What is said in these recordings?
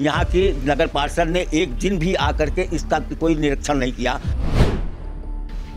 यहाँ की नगर पार्षद ने एक दिन भी आकर के इसका कोई निरीक्षण नहीं किया।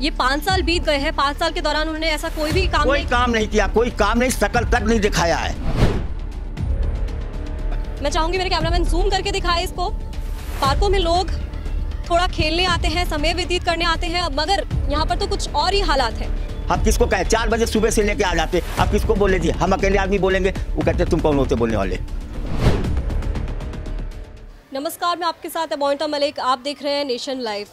ये 5 साल बीत गए हैं, 5 साल के दौरान उन्होंने ऐसा कोई काम नहीं किया, कोई काम नहीं, शकल तक नहीं दिखाया है। मैं चाहूंगी मेरे कैमरामैन जूम करके दिखाए इसको। पार्कों में लोग थोड़ा खेलने आते हैं, समय व्यतीत करने आते हैं, मगर यहाँ पर तो कुछ और ही हालात है। अब किसको कहे 4 बजे सुबह से लेके आ जाते, अब किसको बोले जी, हम अकेले आदमी बोलेंगे, वो कहते तुम कौन होते बोलने वाले। नमस्कार, मैं आपके साथ अमोनिता मलिक, आप देख रहे हैं नेशन लाइव।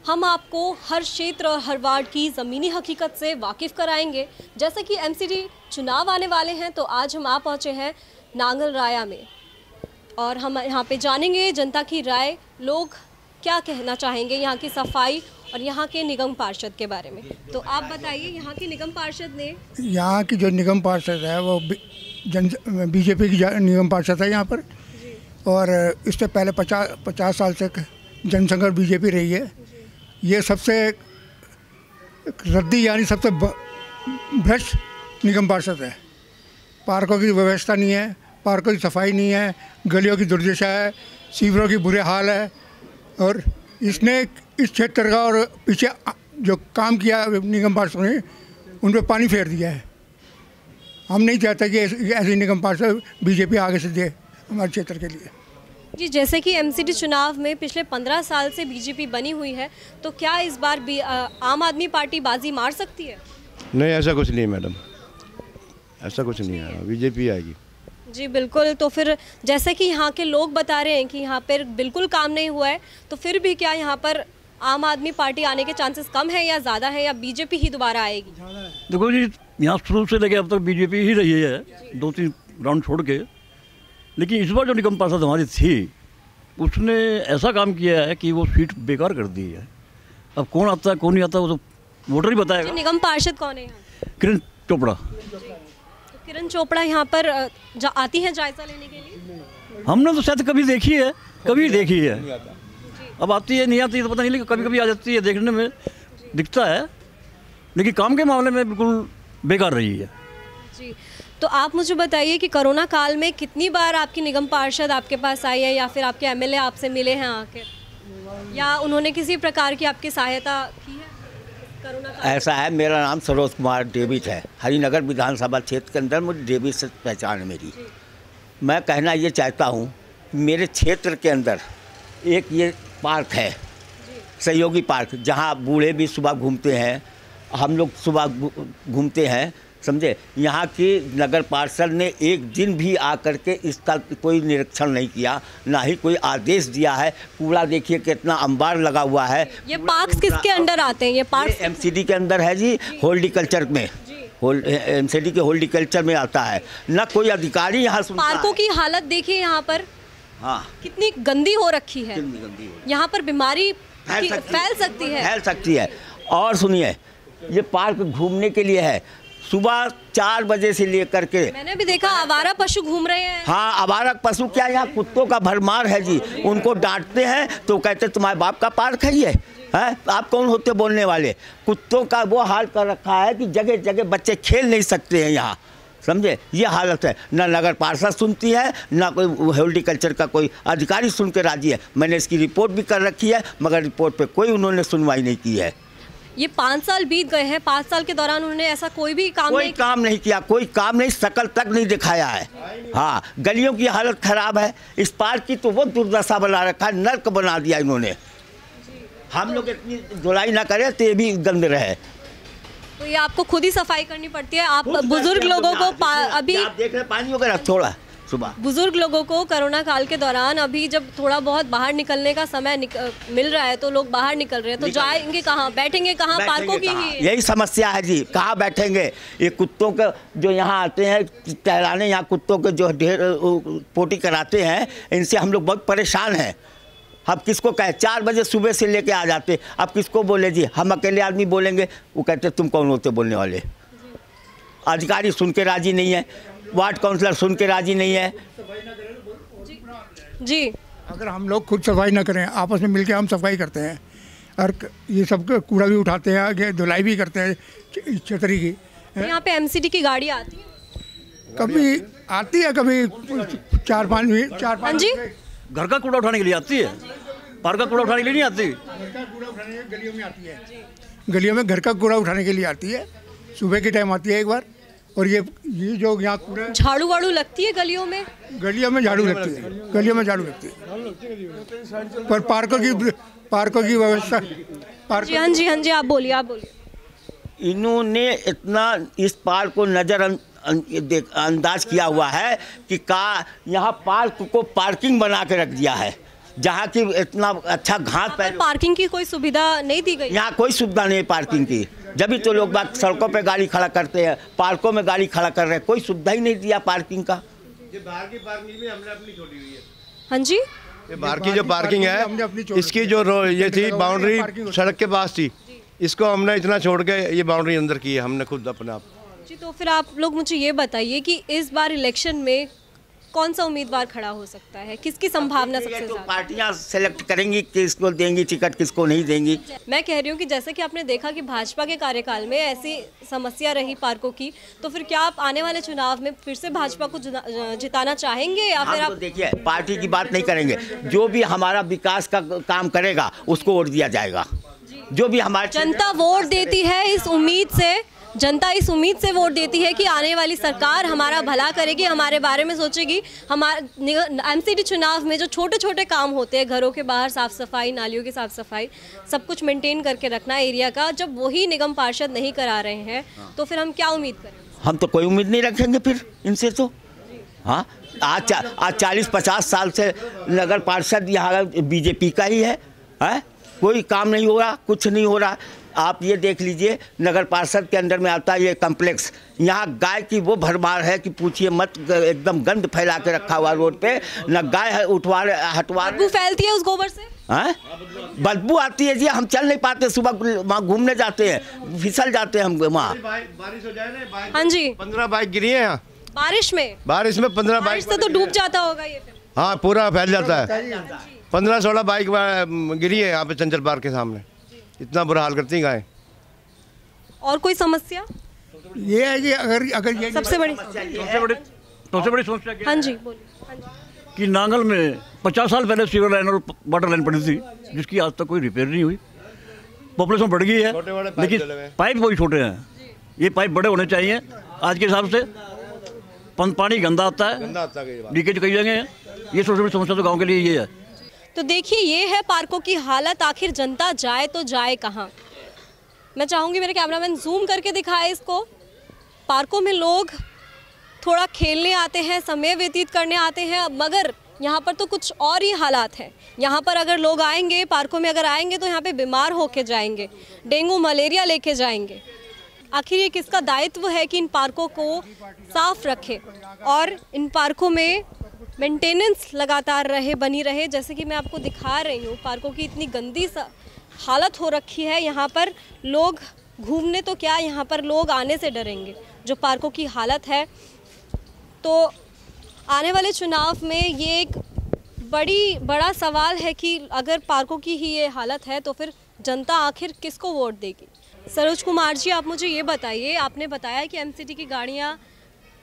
हम आपको हर क्षेत्र और हर वार्ड की ज़मीनी हकीकत से वाकिफ़ कराएंगे। जैसे कि एमसीडी चुनाव आने वाले हैं, तो आज हम आ पहुँचे हैं नांगल राया में और हम यहाँ पे जानेंगे जनता की राय, लोग क्या कहना चाहेंगे यहाँ की सफाई और यहाँ के निगम पार्षद के बारे में। तो आप बताइए, यहाँ के निगम पार्षद ने, यहाँ की जो निगम पार्षद है वो बीजेपी की निगम पार्षद है यहाँ पर, और इससे पहले 50 साल से जनसंघर्ष बीजेपी रही है। ये सबसे रद्दी यानी सबसे भ्रष्ट निगम पार्षद है। पार्कों की व्यवस्था नहीं है, पार्कों की सफाई नहीं है, गलियों की दुर्दशा है, सीवरों की बुरे हाल है, और इसने इस क्षेत्र का और पीछे जो काम किया निगम पार्षद ने उन पर पानी फेर दिया है। हम नहीं चाहते कि ऐसे निगम पार्षद बीजेपी आगे से दे हमारे क्षेत्र के लिए। जी, जैसे कि एमसीडी चुनाव में पिछले 15 साल से बीजेपी बनी हुई है, तो क्या इस बार भी आम आदमी पार्टी बाजी मार सकती है? नहीं, ऐसा कुछ नहीं है मैडम, ऐसा कुछ नहीं है, बीजेपी आएगी। जी बिल्कुल। तो फिर जैसे कि यहाँ के लोग बता रहे हैं कि यहाँ पर बिल्कुल काम नहीं हुआ है, तो फिर भी क्या यहाँ पर आम आदमी पार्टी आने के चांसेस कम है या ज़्यादा है, या बीजेपी ही दोबारा आएगी? देखो जी, यहाँ शुरू से लेकर अब तक बीजेपी ही रही है, 2-3 राउंड छोड़ के। लेकिन इस बार जो निगम पार्षद हमारी थी, उसने ऐसा काम किया है कि वो सीट बेकार कर दी है। अब कौन आता है कौन नहीं आता वो तो वोटर ही बताएगा। निगम पार्षद कौन है यहाँ? किरण चोपड़ा। तो किरण चोपड़ा यहाँ पर आती हैं जायजा लेने के लिए? हमने तो शायद कभी देखी है, कभी देखी है। अब आती है नहीं आती है तो पता नहीं, लेकिन कभी कभी आ जाती है, देखने में दिखता है, लेकिन काम के मामले में बिल्कुल बेकार रही है। जी, तो आप मुझे बताइए कि कोरोना काल में कितनी बार आपकी निगम पार्षद आपके पास आई है, या फिर आपके एमएलए आपसे मिले हैं आकर, या उन्होंने किसी प्रकार की आपकी सहायता की है कोरोना काल? ऐसा है, मेरा नाम सरोज कुमार डेविड है। हरिनगर विधानसभा क्षेत्र के अंदर मुझे डेविड से पहचान है मेरी। मैं कहना ये चाहता हूँ, मेरे क्षेत्र के अंदर एक ये पार्क है, सहयोगी पार्क, जहाँ बूढ़े भी सुबह घूमते हैं, हम लोग सुबह घूमते हैं, समझे। यहाँ की नगर पार्षद ने एक दिन भी आकर के इसका कोई निरीक्षण नहीं किया, ना ही कोई आदेश दिया है। कूड़ा देखिए कितना अंबार लगा हुआ है। ये पार्क्स किसके अंडर आते हैं? ये पार्क एमसीडी के अंदर है जी, हॉर्टिकल्चर में, एमसीडी के हॉर्टिकल्चर में आता है। ना कोई अधिकारी यहाँ सुनता है। पार्कों की हालत देखिए यहाँ पर, हाँ, कितनी गंदी हो रखी है। यहाँ पर बीमारी फैल सकती है। और सुनिए, ये पार्क घूमने के लिए है। सुबह 4 बजे से लेकर के, मैंने भी देखा आवारा पशु घूम रहे हैं। हाँ, आवारा पशु क्या, यहाँ कुत्तों का भरमार है जी। उनको डांटते हैं तो कहते तुम्हारे बाप का पार्क है ये है, आप कौन होते बोलने वाले। कुत्तों का वो हाल कर रखा है कि जगह जगह बच्चे खेल नहीं सकते हैं यहाँ, समझे। ये हालत है। ना नगर पार्षद सुनती है, ना कोई हॉर्टिकल्चर का कोई अधिकारी सुन के राजी है। मैंने इसकी रिपोर्ट भी कर रखी है, मगर रिपोर्ट पे कोई उन्होंने सुनवाई नहीं की है। ये 5 साल बीत गए हैं, 5 साल के दौरान उन्होंने ऐसा कोई काम नहीं किया, कोई काम नहीं, शकल तक नहीं दिखाया है। हाँ, गलियों की हालत खराब है। इस पार्क की तो वो दुर्दशा बना रखा है, नर्क बना दिया इन्होंने। हम लोग इतनी धुलाई ना करें तो ये भी गंद रहे। तो ये आपको खुद ही सफाई करनी पड़ती है। आप बुजुर्ग लोगों को अभी आप देख रहे हैं पानी वगैरह थोड़ा सुबह, बुजुर्ग लोगों को कोरोना काल के दौरान अभी जब थोड़ा बहुत बाहर निकलने का समय मिल रहा है, तो लोग बाहर निकल रहे हैं, तो जाएंगे कहाँ, बैठेंगे कहाँ? पार्कों की ही यही समस्या है जी, कहाँ बैठेंगे। ये कुत्तों के जो यहाँ आते हैं टहलाने, यहाँ कुत्तों के जो ढेर पोटी कराते हैं, इनसे हम लोग बहुत परेशान हैं। अब किसको कहे 4 बजे सुबह से लेके आ जाते, अब किसको बोले जी, हम अकेले आदमी बोलेंगे, वो कहते तुम कौन होते बोलने वाले। अधिकारी सुन के राजी नहीं है, वार्ड काउंसलर सुन के राजी नहीं है। जी, अगर हम लोग खुद सफाई ना करें, आपस में मिलकर हम सफाई करते हैं, और ये सब कूड़ा भी उठाते हैं, धुलाई भी करते हैं छतरी की। यहाँ पे एमसीडी की गाड़ी आती है? कभी आती है, कभी 4-5 जी, घर का कूड़ा उठाने के लिए आती है, पार्क का कूड़ा उठाने के लिए नहीं आती। घर का कूड़ा उठाने के गलियों में आती है, गलियों में घर का कूड़ा उठाने के लिए आती है, सुबह के टाइम आती है एक बार। और ये जो यहाँ कूड़ा झाड़ू वाड़ू लगती है गलियों में झाड़ू लगती है, गलियों में झाड़ू लगती है। पर पार्कों की व्यवस्था जी हाँ जी हाँ जी, आप बोलिए आप बोलिए। इन्होंने इतना इस पार्क को अंदाज किया हुआ है कि यहाँ पार्क को पार्किंग बना के रख दिया है, जहाँ की इतना अच्छा घास पार्किंग की कोई सुविधा नहीं दी गई। यहाँ कोई सुविधा नहीं है पार्किंग की, जब भी तो लोग बात सड़कों पे गाड़ी खड़ा करते हैं, पार्कों में गाड़ी खड़ा कर रहे हैं, कोई सुविधा ही नहीं दिया पार्किंग का। ये बाहर की पार्किंग भी हमने अपनी छोड़ी हुई है। हाँ जी, ये बाहर की जो पार्किंग है, इसकी जो ये थी बाउंड्री सड़क के पास थी, इसको हमने इतना छोड़ के ये बाउंड्री अंदर की है हमने खुद अपने आप जी। तो फिर आप लोग मुझे ये बताइए कि इस बार इलेक्शन में कौन सा उम्मीदवार खड़ा हो सकता है, किसकी संभावना सबसे तो ज़्यादा? पार्टियां सेलेक्ट करेंगी किसको देंगी टिकट, किसको नहीं देंगी। मैं कह रही हूँ कि जैसे कि आपने देखा कि भाजपा के कार्यकाल में ऐसी समस्या रही पार्कों की, तो फिर क्या आप आने वाले चुनाव में फिर से भाजपा को जिताना चाहेंगे या फिर आप तो देखिए पार्टी की बात नहीं करेंगे, जो भी हमारा विकास का काम करेगा उसको वोट दिया जाएगा। जो भी हमारे जनता वोट देती है इस उम्मीद से, जनता इस उम्मीद से वोट देती है कि आने वाली सरकार हमारा भला करेगी, हमारे बारे में सोचेगी। हमारे एमसीडी चुनाव में जो छोटे छोटे काम होते हैं, घरों के बाहर साफ सफाई, नालियों की साफ सफाई, सब कुछ मेंटेन करके रखना एरिया का, जब वही निगम पार्षद नहीं करा रहे हैं तो फिर हम क्या उम्मीद करें? हम तो कोई उम्मीद नहीं रखेंगे फिर इनसे तो। हाँ, आज 40-50 साल से नगर पार्षद यहाँ बीजेपी का ही है, कोई काम नहीं हो रहा, कुछ नहीं हो रहा। आप ये देख लीजिए, नगर पार्षद के अंदर में आता है ये कम्प्लेक्स, यहाँ गाय की वो भरमार है कि पूछिए मत, एकदम गंद फैला के रखा हुआ रोड पे, न गाय हटवा बदबू फैलती है उस गोबर से, बदबू आती है जी, हम चल नहीं पाते, सुबह वहाँ घूमने जाते हैं, फिसल जाते हैं हम वहाँ। बारिश हो जाए ना, हाँ जी, 15 बाइक गिरी है यहाँ बारिश में 15 बाइक से तो डूब जाता होगा ये फिर। हाँ, पूरा फैल जाता है। 15-16 बाइक गिरी है यहाँ पे चंचल पार्क के सामने, इतना बुरा हाल करती हैं गाय। और कोई समस्या ये है कि अगर ये सबसे बड़ी समस्या हाँ जी बोलिए कि नांगल में 50 साल पहले सीवर लाइन और वाटर लाइन पड़ी थी, जिसकी आज तक कोई रिपेयर नहीं हुई। पॉपुलेशन बढ़ गई है, लेकिन पाइप वही छोटे हैं। ये पाइप बड़े होने चाहिए आज के हिसाब से। पानी गंदा आता है, लीकेज कई जगह है। ये सबसे बड़ी समस्या तो गाँव के लिए ये है। तो देखिए, ये है पार्कों की हालत। आखिर जनता जाए तो जाए कहाँ? मैं चाहूँगी मेरे कैमरामैन जूम करके दिखाए इसको। पार्कों में लोग थोड़ा खेलने आते हैं, समय व्यतीत करने आते हैं, मगर यहाँ पर तो कुछ और ही हालात हैं। यहाँ पर अगर लोग आएंगे, पार्कों में अगर आएंगे तो यहाँ पे बीमार होके जाएंगे, डेंगू मलेरिया लेके जाएंगे। आखिर ये किसका दायित्व है कि इन पार्कों को साफ रखे और इन पार्कों में मेंटेनेंस लगातार बनी रहे। जैसे कि मैं आपको दिखा रही हूँ, पार्कों की इतनी गंदी हालत हो रखी है। यहाँ पर लोग घूमने तो क्या, यहाँ पर लोग आने से डरेंगे, जो पार्कों की हालत है। तो आने वाले चुनाव में ये एक बड़ा सवाल है कि अगर पार्कों की ही ये हालत है तो फिर जनता आखिर किसको वोट देगी? सरोज कुमार जी, आप मुझे ये बताइए, आपने बताया कि एमसीडी की गाड़ियाँ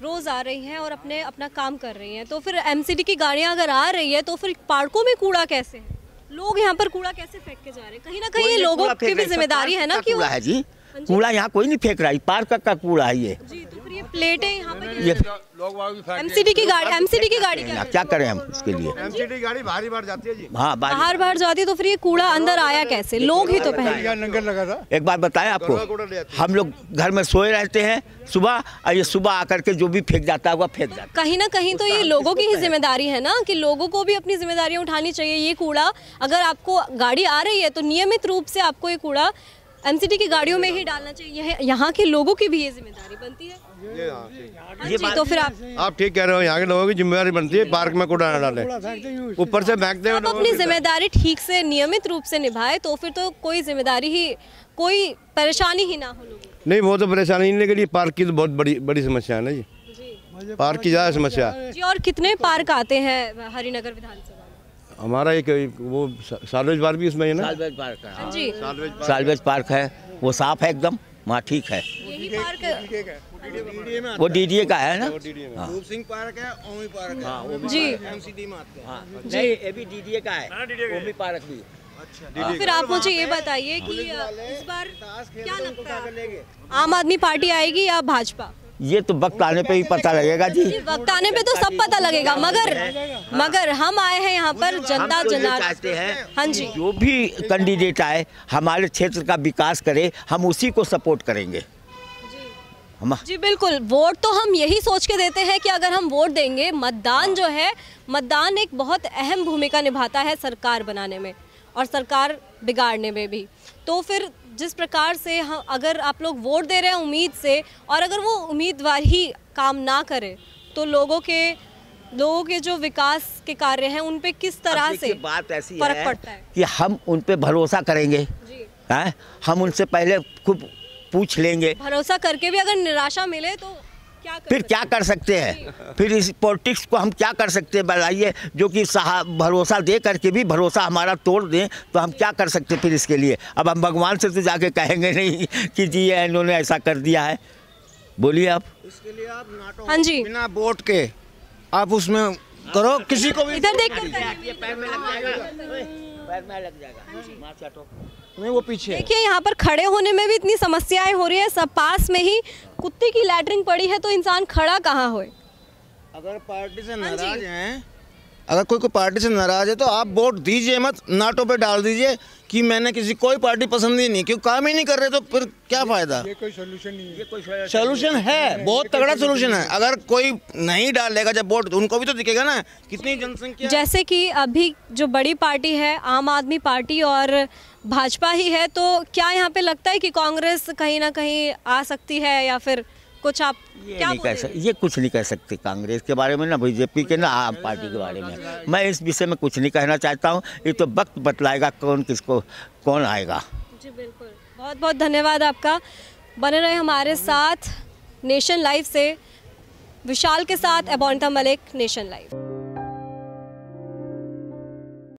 रोज़ आ रही हैं और अपना काम कर रही हैं, तो फिर एमसीडी की गाड़ियाँ अगर आ रही है तो फिर पार्कों में कूड़ा कैसे है? लोग यहाँ पर कूड़ा कैसे फेंक के जा रहे हैं? कहीं ना कहीं ये लोगों की भी जिम्मेदारी है ना कि कूड़ा है जी, कूड़ा यहाँ कोई नहीं फेंक रहा है, पार्क का कूड़ा है ये जी। तो फिर ये प्लेटें यहाँ पर एमसीडी की गाड़ी क्या करें हम इसके लिए? एमसीडी गाड़ी बाहर जाती है जी। हाँ, बाहर जाती है, तो फिर ये कूड़ा अंदर आया कैसे? लोग ही तो पहले लंगर लगा था। एक बात बताएं आपको, हम लोग घर में सोए रहते हैं सुबह, और ये सुबह आकर के जो भी फेंक जाता है वो फेंक जाता है। कहीं ना कहीं तो ये लोगों की ही जिम्मेदारी है ना, कि लोगों को भी अपनी जिम्मेदारियां उठानी चाहिए। ये कूड़ा अगर आपको गाड़ी आ रही है तो नियमित रूप से आपको ये कूड़ा एमसीडी की गाड़ियों में ही डालना चाहिए। यहाँ के लोगों की भी ये जिम्मेदारी बनती है। ये तो फिर आप ठीक कह रहे हो, यहाँ के लोगों की जिम्मेदारी बनती है पार्क में कूड़ा न डालें, ऊपर से फेंकते हैं। आप अपनी जिम्मेदारी ठीक से नियमित रूप से निभाए तो फिर तो कोई जिम्मेदारी ही, कोई परेशानी ही ना हो लोगों को। नहीं, वो तो परेशानी नहीं, लेकिन ये पार्क की तो बहुत बड़ी समस्या है ना जी, पार्क की ज़्यादा समस्या जी। और कितने पार्क आते हैं हरिनगर विधानसभा? हमारा एक वो सालवेज पार्क भी उसमें है ना, सालवेज पार्क है जी, सालवेज पार्क है, वो साफ है एकदम, वहाँ ठीक है। यही पार्क वो डीडीए का है ना। रूप सिंह पार्क है, ओमी पार्क है। हाँ, जी एमसीडी में आते हैं। नहीं ये भी डीडीए का है, ओमी पार्क भी। तो फिर आप मुझे ये बताइए कि इस बार क्या लगता है, आम आदमी पार्टी आएगी या भाजपा? ये तो वक्त आने पे ही पता लगेगा जी। वक्त आने पे तो सब पता लगेगा, मगर हम आए हैं यहाँ पर जनता हम तो ये जनार्दन। चाहते हैं हाँ जी, जो भी कैंडिडेट आए हमारे क्षेत्र का विकास करे, हम उसी को सपोर्ट करेंगे। हम जी बिल्कुल, वोट तो हम यही सोच के देते हैं कि अगर हम वोट देंगे, मतदान जो है, मतदान एक बहुत अहम भूमिका निभाता है सरकार बनाने में और सरकार बिगाड़ने में भी। तो फिर जिस प्रकार से हम, अगर आप लोग वोट दे रहे हैं उम्मीद से, और अगर वो उम्मीदवार ही काम ना करे तो लोगों के जो विकास के कार्य हैं उन पे किस तरह से बात ऐसी फर्क है पड़ता है कि हम उन पे भरोसा करेंगे, जी। हैं? हम उनसे पहले खूब पूछ लेंगे, भरोसा करके भी अगर निराशा मिले तो फिर क्या कर सकते हैं? फिर इस पॉलिटिक्स को हम क्या कर सकते हैं बताइए? जो कि भरोसा दे करके भी भरोसा हमारा तोड़ दें तो हम क्या कर सकते हैं फिर इसके लिए? अब हम भगवान से तो जाके कहेंगे नहीं कि जी इन्होंने ऐसा कर दिया है। बोलिए आप। इसके लिए आप नाटो हाँ जी, बिना वोट के आप उसमें करो, किसी को भी इधर देख कर पैर में लग जाएगा, पैर में लग जाएगा। नहीं, वो पीछे है। देखिए यहाँ पर खड़े होने में भी इतनी समस्याएं हो रही है, सब पास में ही कुत्ते की लैटरिन पड़ी है तो इंसान खड़ा कहाँ होए? अगर पार्टी से नाराज हैं, अगर कोई पार्टी से नाराज है तो आप वोट दीजिए मत, नाटो पे डाल दीजिए कि मैंने कोई पार्टी पसंद ही नहीं, क्योंकि काम ही नहीं कर रहे तो फिर क्या फायदा? ये कोई सोल्यूशन नहीं है। सोल्यूशन है, बहुत तगड़ा सोल्यूशन है। अगर कोई नहीं डालेगा जब वोट, उनको भी तो दिखेगा ना कितनी जनसंख्या। जैसे कि अभी जो बड़ी पार्टी है आम आदमी पार्टी और भाजपा ही है, तो क्या यहाँ पे लगता है कि कांग्रेस कहीं ना कहीं आ सकती है, या फिर कुछ आप क्या बोलेंगे? ये कुछ नहीं कह सकते कांग्रेस के बारे में, ना बीजेपी के, ना आम पार्टी के बारे में। मैं इस विषय में कुछ नहीं कहना चाहता हूँ। ये तो वक्त बतलाएगा कौन आएगा। जी बिल्कुल, बहुत बहुत धन्यवाद आपका। बने रहे हमारे साथ नेशन लाइव से। विशाल के साथ एबोनिता मलिक, नेशन लाइव।